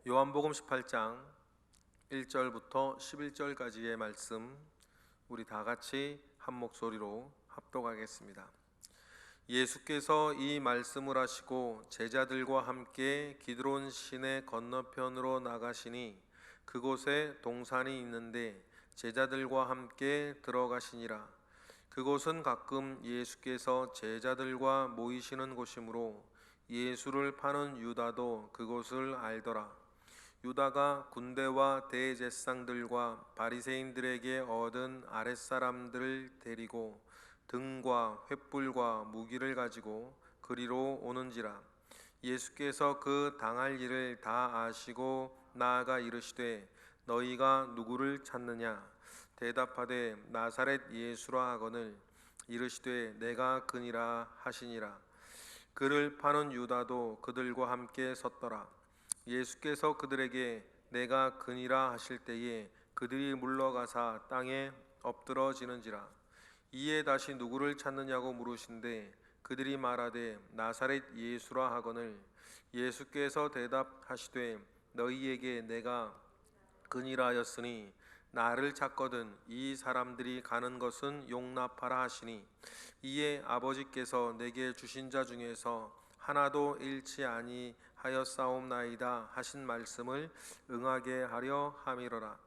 요한복음 18장 1절부터 11절까지의 말씀 우리 다 같이 한 목소리로 합독하겠습니다. 예수께서 이 말씀을 하시고 제자들과 함께 기드론 시내 건너편으로 나가시니 그곳에 동산이 있는데 제자들과 함께 들어가시니라. 그곳은 가끔 예수께서 제자들과 모이시는 곳이므로 예수를 파는 유다도 그곳을 알더라. 유다가 군대와 대제사장들과 바리새인들에게 얻은 아랫사람들을 데리고 등과 횃불과 무기를 가지고 그리로 오는지라. 예수께서 그 당할 일을 다 아시고 나아가 이르시되 너희가 누구를 찾느냐? 대답하되 나사렛 예수라 하거늘 이르시되 내가 그니라 하시니라. 그를 파는 유다도 그들과 함께 섰더라. 예수께서 그들에게 내가 그니라 하실 때에 그들이 물러가사 땅에 엎드러지는지라. 이에 다시 누구를 찾느냐고 물으신데 그들이 말하되 나사렛 예수라 하거늘 예수께서 대답하시되 너희에게 내가 그니라 하였으니 나를 찾거든 이 사람들이 가는 것은 용납하라 하시니 이에 아버지께서 내게 주신 자 중에서 하나도 잃지 아니하였사옵나이다 하신 말씀을 응하게 하려 함이로라.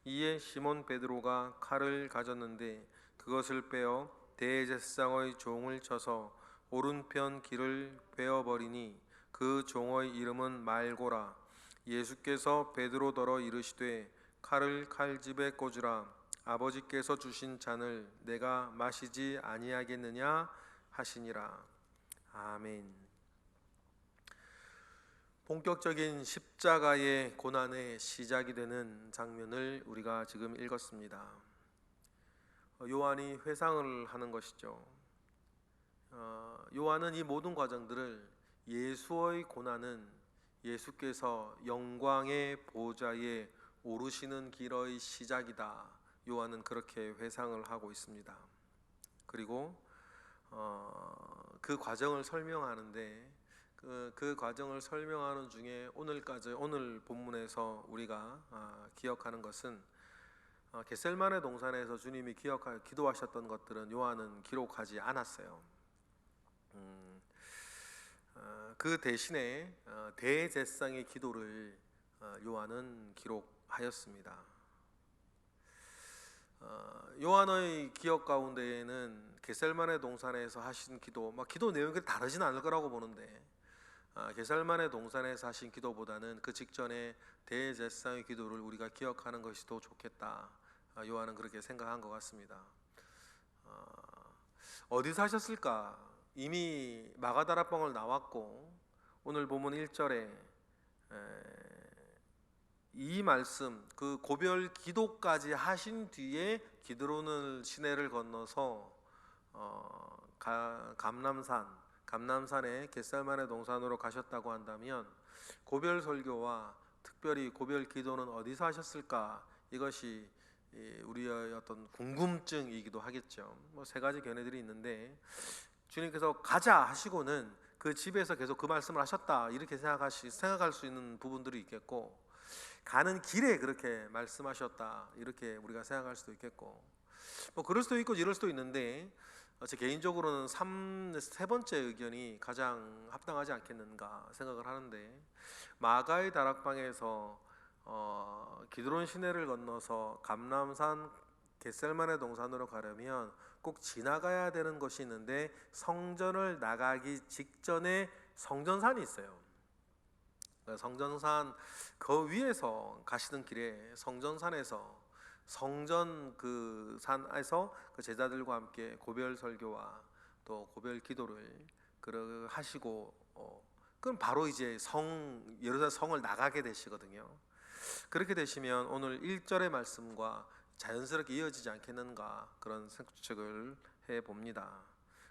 이에 시몬 베드로가 칼을 가졌는데 그것을 빼어 대제사장의 종을 쳐서 오른편 귀를 베어버리니 그 종의 이름은 말고라. 예수께서 베드로더러 이르시되 칼을 칼집에 꽂으라. 아버지께서 주신 잔을 내가 마시지 아니하겠느냐 하시니라. 아멘. 본격적인 십자가의 고난의 시작이 되는 장면을 우리가 지금 읽었습니다. 요한이 회상을 하는 것이죠. 요한은 이 모든 과정들을 예수의 고난은 예수께서 영광의 보좌에 오르시는 길의 시작이다. 요한은 그렇게 회상을 하고 있습니다. 그리고 그 과정을 설명하는데 그 과정을 설명하는 중에 오늘 본문에서 우리가 기억하는 것은 겟셀마네 동산에서 주님이 기도하셨던 것들은 요한은 기록하지 않았어요. 그 대신에 대제사장의 기도를 요한은 기록하였습니다. 요한의 기억 가운데에는 겟셀마네 동산에서 하신 기도, 기도 내용이 다르진 않을 거라고 보는데 겟셀마네 동산에서 하신 기도보다는 그 직전에 대제사장의 기도를 우리가 기억하는 것이 더 좋겠다. 요한은 그렇게 생각한 것 같습니다. 어디서 하셨을까? 이미 마가다락방을 나왔고 오늘 본문 1절에 이 말씀, 그 고별 기도까지 하신 뒤에 기드론 시내를 건너서 감남산의 겟셀마네 동산으로 가셨다고 한다면 고별 설교와 특별히 고별 기도는 어디서 하셨을까? 이것이 우리의 어떤 궁금증이기도 하겠죠. 세 가지 견해들이 있는데 주님께서 가자 하시고는 그 집에서 계속 그 말씀을 하셨다 이렇게 생각할 수 있는 부분들이 있겠고, 가는 길에 그렇게 말씀하셨다 이렇게 우리가 생각할 수도 있겠고, 그럴 수도 있고 이럴 수도 있는데 제 개인적으로는 세 번째 의견이 가장 합당하지 않겠는가 생각을 하는데, 마가의 다락방에서 기드론 시내를 건너서 감람산 겟셀마네 동산으로 가려면 꼭 지나가야 되는 것이 있는데 성전을 나가기 직전에 성전산이 있어요. 성전산 그 위에서 가시는 길에 성전산에서 성전 그 산에서 그 제자들과 함께 고별 설교와 또 고별 기도를 하시고 그럼 바로 이제 예루살렘 성을 나가게 되시거든요. 그렇게 되시면 오늘 1절의 말씀과 자연스럽게 이어지지 않겠는가 그런 추측을 해봅니다.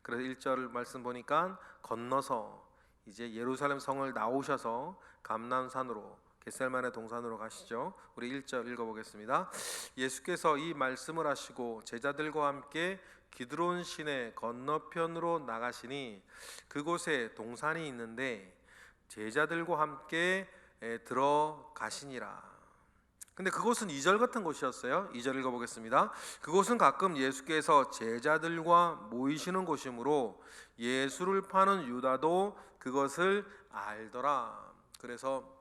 그래서 1절 말씀 보니까 건너서 이제 예루살렘 성을 나오셔서 감람산으로 겟셀마네 동산으로 가시죠. 우리 1절 읽어보겠습니다. 예수께서 이 말씀을 하시고 제자들과 함께 기드론 시내 건너편으로 나가시니 그곳에 동산이 있는데 제자들과 함께 들어가시니라. 근데 그곳은 2절 같은 곳이었어요. 2절 읽어보겠습니다. 그곳은 가끔 예수께서 제자들과 모이시는 곳이므로 예수를 파는 유다도 그것을 알더라. 그래서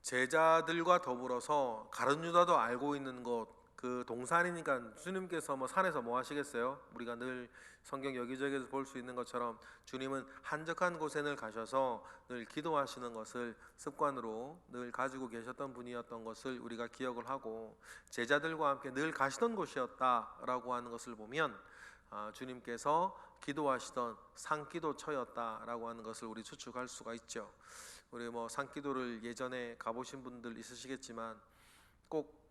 제자들과 더불어서 가룟 유다도 알고 있는 것, 그 동산이니까 주님께서 뭐 산에서 뭐 하시겠어요? 우리가 늘 성경 여기저기에서 볼 수 있는 것처럼 주님은 한적한 곳에 늘 가셔서 늘 기도하시는 것을 습관으로 늘 가지고 계셨던 분이었던 것을 우리가 기억을 하고, 제자들과 함께 늘 가시던 곳이었다라고 하는 것을 보면 주님께서 기도하시던 산기도처였다라고 하는 것을 우리 추측할 수가 있죠. 우리 뭐 산기도를 예전에 가보신 분들 있으시겠지만 꼭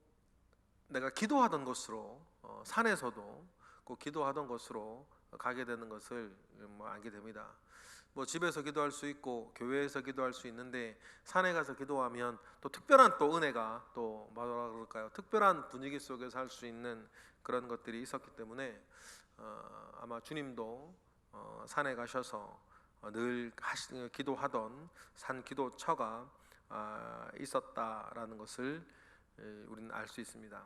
내가 기도하던 곳으로 산에서도 꼭 기도하던 곳으로 가게 되는 것을 알게 됩니다. 뭐 집에서 기도할 수 있고 교회에서 기도할 수 있는데 산에 가서 기도하면 또 특별한 또 은혜가 또 뭐라 그럴까요? 특별한 분위기 속에서 할 수 있는 그런 것들이 있었기 때문에 아마 주님도 산에 가셔서 늘 기도하던 산 기도처가 있었다라는 것을 우리는 알 수 있습니다.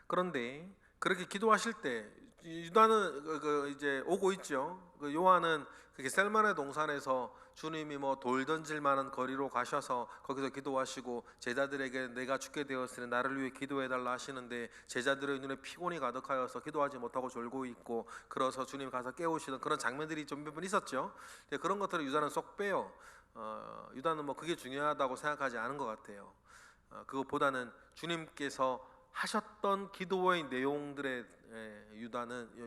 그런데 그렇게 기도하실 때 유다는 이제 오고 있죠. 요한은 겟세마네 동산에서 주님이 뭐 돌 던질 만한 거리로 가셔서 거기서 기도하시고 제자들에게 내가 죽게 되었으니 나를 위해 기도해 달라 하시는데 제자들의 눈에 피곤이 가득하여서 기도하지 못하고 졸고 있고, 그래서 주님 가서 깨우시는 그런 장면들이 좀 몇 번 있었죠. 그런 것들을 유다는 쏙 빼요. 유다는 뭐 그게 중요하다고 생각하지 않은 것 같아요. 그것보다는 주님께서 하셨던 기도의 내용들에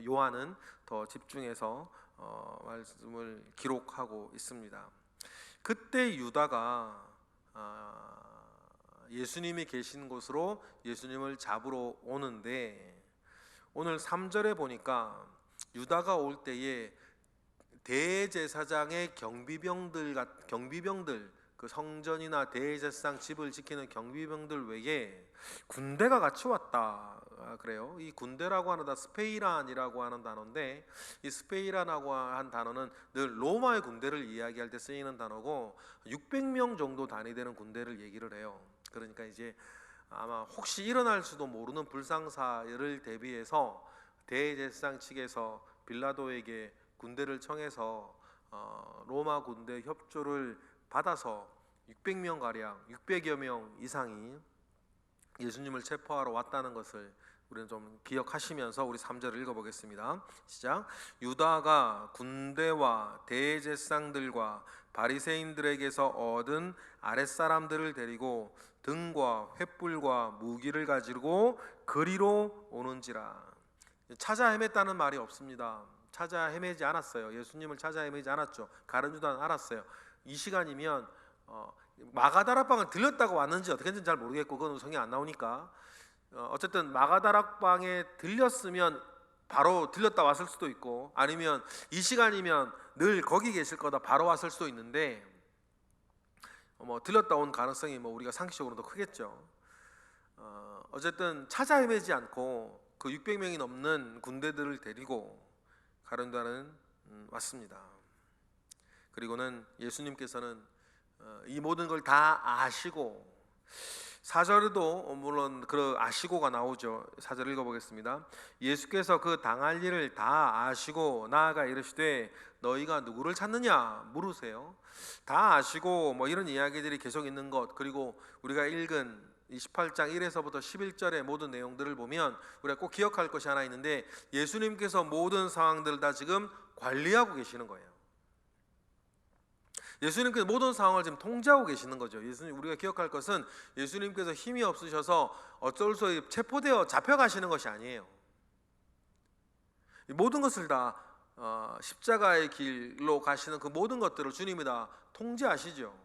요한은 더 집중해서 말씀을 기록하고 있습니다. 그때 유다가 예수님이 계신 곳으로 예수님을 잡으러 오는데, 오늘 3절에 보니까 유다가 올 때에 대제사장의 경비병들, 그 성전이나 대제사장 집을 지키는 경비병들 외에 군대가 같이 왔다 그래요. 이 군대라고 하는 단어 스페이란이라고 하는 단어인데, 이 스페이란이라고 한 단어는 늘 로마의 군대를 이야기할 때 쓰이는 단어고 600명 정도 단위되는 군대를 얘기를 해요. 그러니까 이제 아마 혹시 일어날 수도 모르는 불상사를 대비해서 대제사장 측에서 빌라도에게 군대를 청해서 로마 군대 협조를 받아서 600명 가량, 600여 명 이상이 예수님을 체포하러 왔다는 것을 우리는 좀 기억하시면서 우리 3절을 읽어보겠습니다. 시작. 유다가 군대와 대제사장들과 바리새인들에게서 얻은 아랫사람들을 데리고 등과 횃불과 무기를 가지고 그리로 오는지라. 찾아 헤맸다는 말이 없습니다. 찾아 헤매지 않았어요. 예수님을 찾아 헤매지 않았죠. 가룟 유다는 알았어요. 이 시간이면 마가다락방을 들렸다고 왔는지 어떻게 했는지 잘 모르겠고, 그건 성경에 안 나오니까 어쨌든 마가다락방에 들렸으면 바로 들렸다 왔을 수도 있고, 아니면 이 시간이면 늘 거기 계실 거다 바로 왔을 수도 있는데, 뭐 들렸다 온 가능성이 뭐 우리가 상식적으로 더 크겠죠. 어쨌든 찾아 헤매지 않고 그 600명이 넘는 군대들을 데리고 가룟 유다는 왔습니다. 그리고는 예수님께서는 이 모든 걸 다 아시고, 4절에도 물론 그 아시고가 나오죠. 4절 읽어보겠습니다. 예수께서 그 당할 일을 다 아시고 나아가 이르시되 너희가 누구를 찾느냐 물으세요. 다 아시고 뭐 이런 이야기들이 계속 있는 것, 그리고 우리가 읽은 28장 1에서부터 11절의 모든 내용들을 보면 우리가 꼭 기억할 것이 하나 있는데, 예수님께서 모든 상황들을 다 지금 관리하고 계시는 거예요. 예수님께서 모든 상황을 지금 통제하고 계시는 거죠. 우리가 기억할 것은 예수님께서 힘이 없으셔서 어쩔 수 없이 체포되어 잡혀가시는 것이 아니에요. 모든 것을 다 십자가의 길로 가시는 그 모든 것들을 주님이 다 통제하시죠.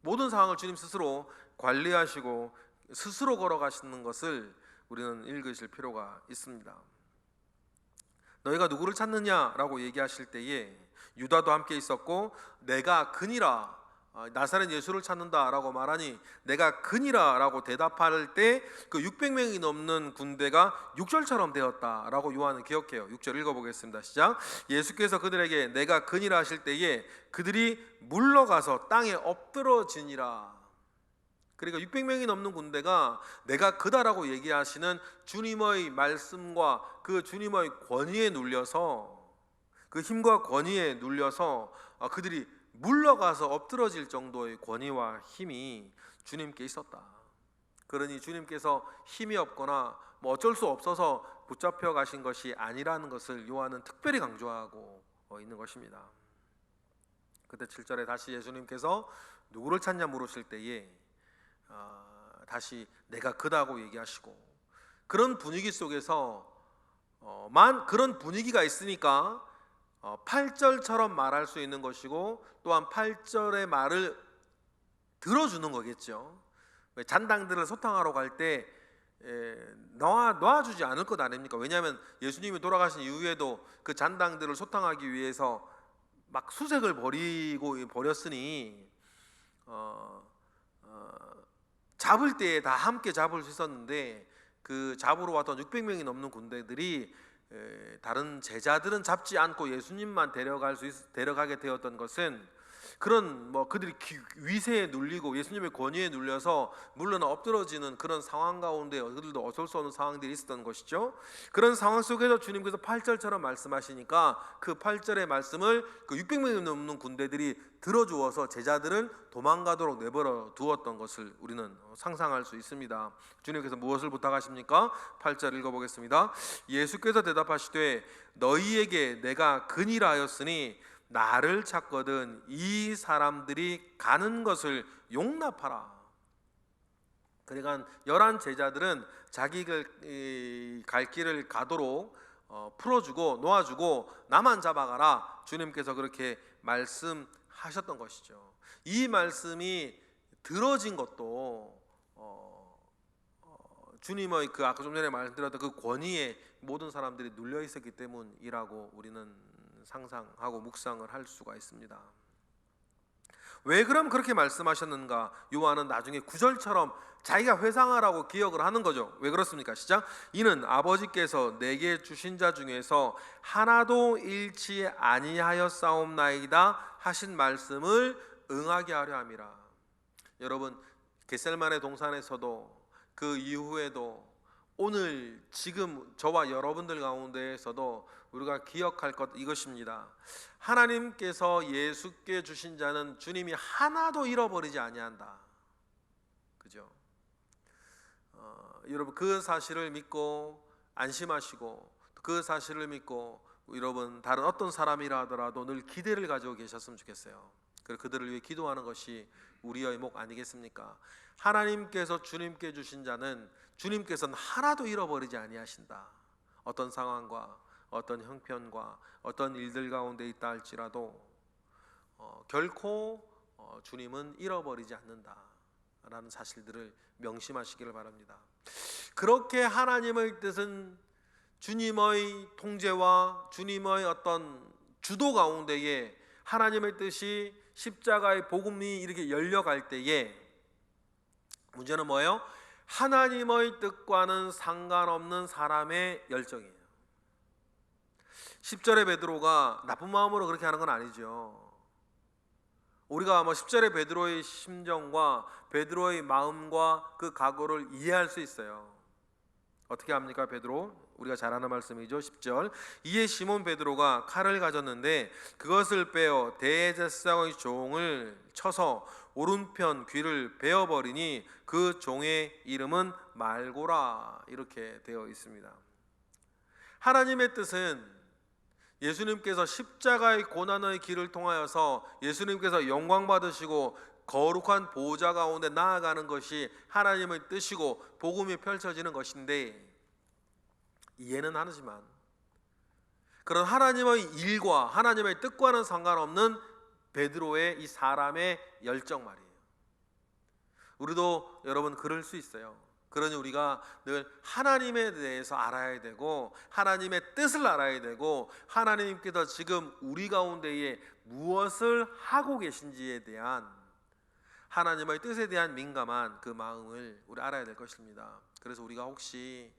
모든 상황을 주님 스스로 관리하시고 스스로 걸어가시는 것을 우리는 읽으실 필요가 있습니다. 너희가 누구를 찾느냐라고 얘기하실 때에 유다도 함께 있었고 내가 그니라 나사렛 예수를 찾는다라고 말하니 내가 그니라라고 대답할 때 그 600명이 넘는 군대가 육절처럼 되었다라고 요한은 기억해요. 6절 읽어보겠습니다. 시작. 예수께서 그들에게 내가 그니라 하실 때에 그들이 물러가서 땅에 엎드러지니라. 그러니까 600명이 넘는 군대가 내가 그다라고 얘기하시는 주님의 말씀과 그 주님의 권위에 눌려서, 그 힘과 권위에 눌려서 그들이 물러가서 엎드러질 정도의 권위와 힘이 주님께 있었다. 그러니 주님께서 힘이 없거나 뭐 어쩔 수 없어서 붙잡혀 가신 것이 아니라는 것을 요한은 특별히 강조하고 있는 것입니다. 그때 7절에 다시 예수님께서 누구를 찾냐 물으실 때에 다시 내가 그다고 얘기하시고, 그런 분위기 속에서 그런 분위기가 있으니까 8절처럼 말할 수 있는 것이고, 또한 8절의 말을 들어주는 거겠죠. 잔당들을 소탕하러 갈 때 놔주지 않을 것 아닙니까? 왜냐하면 예수님이 돌아가신 이후에도 그 잔당들을 소탕하기 위해서 막 수색을 벌였으니 잡을 때에 다 함께 잡을 수 있었는데, 그 잡으러 왔던 600명이 넘는 군대들이 다른 제자들은 잡지 않고 예수님만 데려가게 되었던 것은, 그런 그들이 위세에 눌리고 예수님의 권위에 눌려서 물러나 엎드러지는 그런 상황 가운데 그들도 어쩔 수 없는 상황들이 있었던 것이죠. 그런 상황 속에서 주님께서 8절처럼 말씀하시니까 그 8절의 말씀을 그 600명이 넘는 군대들이 들어주어서 제자들은 도망가도록 내버려 두었던 것을 우리는 상상할 수 있습니다. 주님께서 무엇을 부탁하십니까? 8절 읽어보겠습니다. 예수께서 대답하시되 너희에게 내가 그니라 하였으니 나를 찾거든 이 사람들이 가는 것을 용납하라. 그러니까 11 제자들은 자기들 갈 길을 가도록 풀어주고 놓아주고 나만 잡아가라, 주님께서 그렇게 말씀하셨던 것이죠. 이 말씀이 들어진 것도 주님의 그 아까 좀 전에 말씀드렸던 그 권위에 모든 사람들이 눌려 있었기 때문이라고 우리는 상상하고 묵상을 할 수가 있습니다. 왜 그럼 그렇게 말씀하셨는가? 요한은 나중에 9절처럼 자기가 회상하라고 기억을 하는 거죠. 왜 그렇습니까? 시작. 이는 아버지께서 내게 주신 자 중에서 하나도 잃지 아니하였사옵나이다 하신 말씀을 응하게 하려 함이라. 여러분, 겟셀만의 동산에서도 그 이후에도 오늘 지금 저와 여러분들 가운데에서도 우리가 기억할 것 이것입니다. 하나님께서 예수께 주신 자는 주님이 하나도 잃어버리지 아니한다. 그죠? 여러분, 그 사실을 믿고 안심하시고, 그 사실을 믿고 여러분 다른 어떤 사람이라 하더라도 늘 기대를 가지고 계셨으면 좋겠어요. 그리고 그들을 위해 기도하는 것이 우리의 목 아니겠습니까? 하나님께서 주님께 주신 자는 주님께서는 하나도 잃어버리지 아니하신다. 어떤 상황과 어떤 형편과 어떤 일들 가운데 있다 할지라도 결코 주님은 잃어버리지 않는다라는 사실들을 명심하시기를 바랍니다. 그렇게 하나님의 뜻은 주님의 통제와 주님의 어떤 주도 가운데에 하나님의 뜻이 십자가의 복음이 이렇게 열려갈 때에 문제는 뭐예요? 하나님의 뜻과는 상관없는 사람의 열정이에요. 10절의 베드로가 나쁜 마음으로 그렇게 하는 건 아니죠. 우리가 10절의 베드로의 심정과 베드로의 마음과 그 각오를 이해할 수 있어요. 어떻게 합니까? 베드로, 우리가 잘 아는 말씀이죠. 10절. 이에 시몬 베드로가 칼을 가졌는데 그것을 빼어 대제사장의 종을 쳐서 오른편 귀를 베어버리니 그 종의 이름은 말고라, 이렇게 되어 있습니다. 하나님의 뜻은 예수님께서 십자가의 고난의 길을 통하여서 예수님께서 영광 받으시고 거룩한 보좌 가운데 나아가는 것이 하나님의 뜻이고 복음이 펼쳐지는 것인데, 이해는 하지만 그런 하나님의 일과 하나님의 뜻과는 상관없는 베드로의 이 사람의 열정 말이에요. 우리도 여러분 그럴 수 있어요. 그러니 우리가 늘 하나님에 대해서 알아야 되고 하나님의 뜻을 알아야 되고 하나님께서 지금 우리 가운데에 무엇을 하고 계신지에 대한 하나님의 뜻에 대한 민감한 그 마음을 우리 알아야 될 것입니다. 그래서 우리가 혹시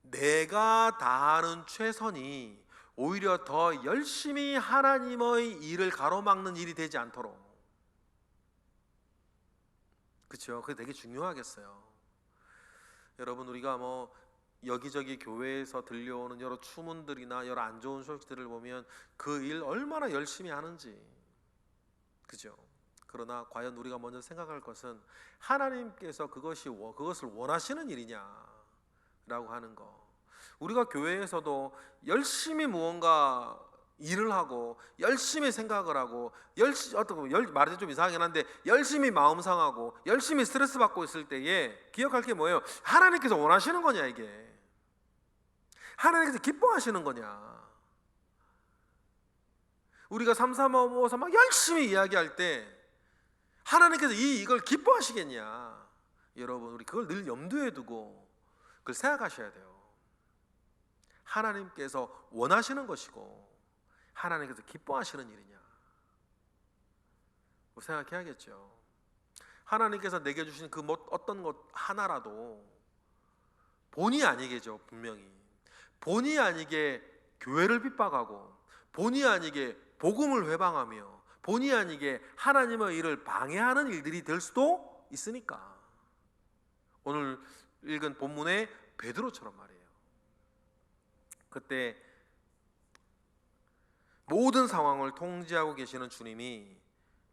내가 다하는 최선이 오히려 더 열심히 하나님의 일을 가로막는 일이 되지 않도록, 그렇죠? 그게 되게 중요하겠어요. 여러분, 우리가 뭐 여기저기 교회에서 들려오는 여러 추문들이나 여러 안 좋은 소식들을 보면 그 일 얼마나 열심히 하는지, 그죠? 그러나 과연 우리가 먼저 생각할 것은 하나님께서 그것을 원하시는 일이냐라고 하는 거. 우리가 교회에서도 열심히 무언가 일을 하고 열심히 생각을 하고 말이 좀 이상하긴 한데 열심히 마음 상하고 열심히 스트레스 받고 있을 때에 기억할 게 뭐예요? 하나님께서 원하시는 거냐, 이게 하나님께서 기뻐하시는 거냐. 우리가 삼삼오오서 막 열심히 이야기할 때 하나님께서 이걸 기뻐하시겠냐? 여러분, 우리 그걸 늘 염두에 두고 그걸 생각하셔야 돼요. 하나님께서 원하시는 것이고 하나님께서 기뻐하시는 일이냐, 생각해야겠죠. 하나님께서 내게 주신 그 어떤 것 하나라도 본의 아니게죠. 분명히 본의 아니게 교회를 핍박하고 본의 아니게 복음을 회방하며 본의 아니게 하나님의 일을 방해하는 일들이 될 수도 있으니까. 오늘 읽은 본문의 베드로처럼 말이에요. 그때 모든 상황을 통제하고 계시는 주님이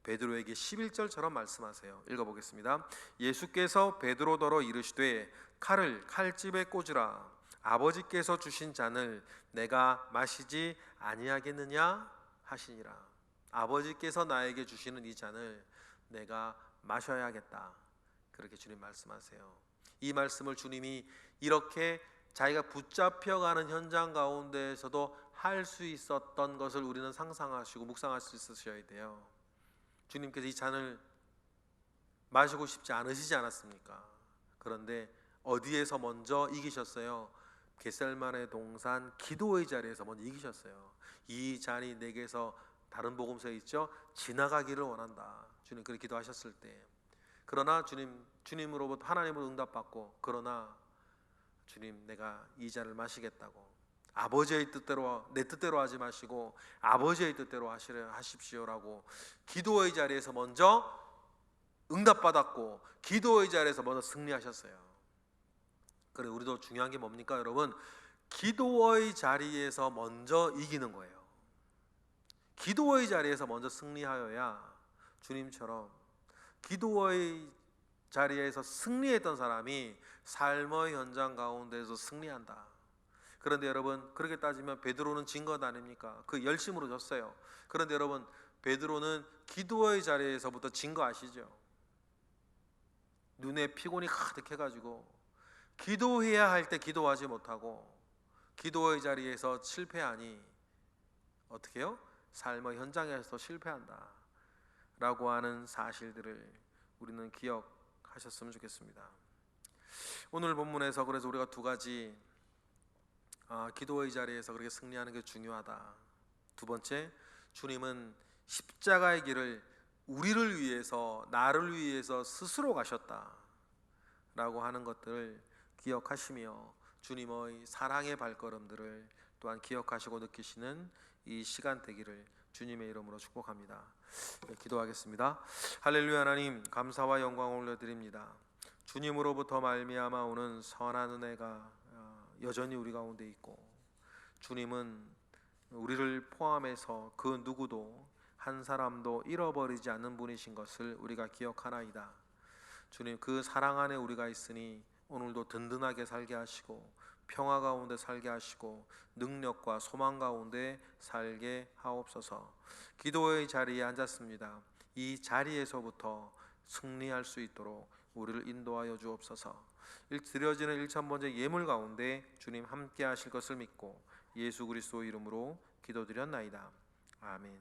베드로에게 11절처럼 말씀하세요. 읽어보겠습니다. 예수께서 베드로더러 이르시되 칼을 칼집에 꽂으라. 아버지께서 주신 잔을 내가 마시지 아니하겠느냐 하시니라. 아버지께서 나에게 주시는 이 잔을 내가 마셔야겠다, 그렇게 주님 말씀하세요. 이 말씀을 주님이 이렇게 자기가 붙잡혀가는 현장 가운데에서도 할 수 있었던 것을 우리는 상상하시고 묵상할 수 있으셔야 돼요. 주님께서 이 잔을 마시고 싶지 않으시지 않았습니까? 그런데 어디에서 먼저 이기셨어요? 겟셀마네 동산 기도의 자리에서 먼저 이기셨어요. 이 잔이 내게서, 다른 복음서에 있죠, 지나가기를 원한다, 주님 그렇게 기도하셨을 때. 그러나 주님으로부터 하나님으로 응답받고, 그러나 주님 내가 이 잔을 마시겠다고, 아버지의 뜻대로 내 뜻대로 하지 마시고 아버지의 뜻대로 하십시오라고 기도의 자리에서 먼저 응답받았고 기도의 자리에서 먼저 승리하셨어요. 그래, 우리도 중요한 게 뭡니까 여러분? 기도의 자리에서 먼저 이기는 거예요. 기도의 자리에서 먼저 승리하여야 주님처럼 기도의 자리에서 승리했던 사람이 삶의 현장 가운데서 승리한다. 그런데 여러분, 그렇게 따지면 베드로는 진 것 아닙니까? 그 열심으로 졌어요. 그런데 여러분, 베드로는 기도의 자리에서부터 진 거 아시죠? 눈에 피곤이 가득해가지고 기도해야 할 때 기도하지 못하고 기도의 자리에서 실패하니 어떻게 해요? 삶의 현장에서 실패한다 라고 하는 사실들을 우리는 기억하셨으면 좋겠습니다. 오늘 본문에서 그래서 우리가 두 가지, 기도의 자리에서 그렇게 승리하는 게 중요하다. 두 번째, 주님은 십자가의 길을 우리를 위해서, 나를 위해서 스스로 가셨다 라고 하는 것들을 기억하시며 주님의 사랑의 발걸음들을 또한 기억하시고 느끼시는 이 시간 되기를 주님의 이름으로 축복합니다. 기도하겠습니다. 할렐루야. 하나님, 감사와 영광을 올려드립니다. 주님으로부터 말미암아 오는 선한 은혜가 여전히 우리 가운데 있고, 주님은 우리를 포함해서 그 누구도 한 사람도 잃어버리지 않는 분이신 것을 우리가 기억하나이다. 주님, 그 사랑 안에 우리가 있으니 오늘도 든든하게 살게 하시고 평화 가운데 살게 하시고 능력과 소망 가운데 살게 하옵소서. 기도의 자리에 앉았습니다. 이 자리에서부터 승리할 수 있도록 우리를 인도하여 주옵소서. 드려지는 1000번째 예물 가운데 주님 함께 하실 것을 믿고 예수 그리스도 이름으로 기도드렸나이다. 아멘.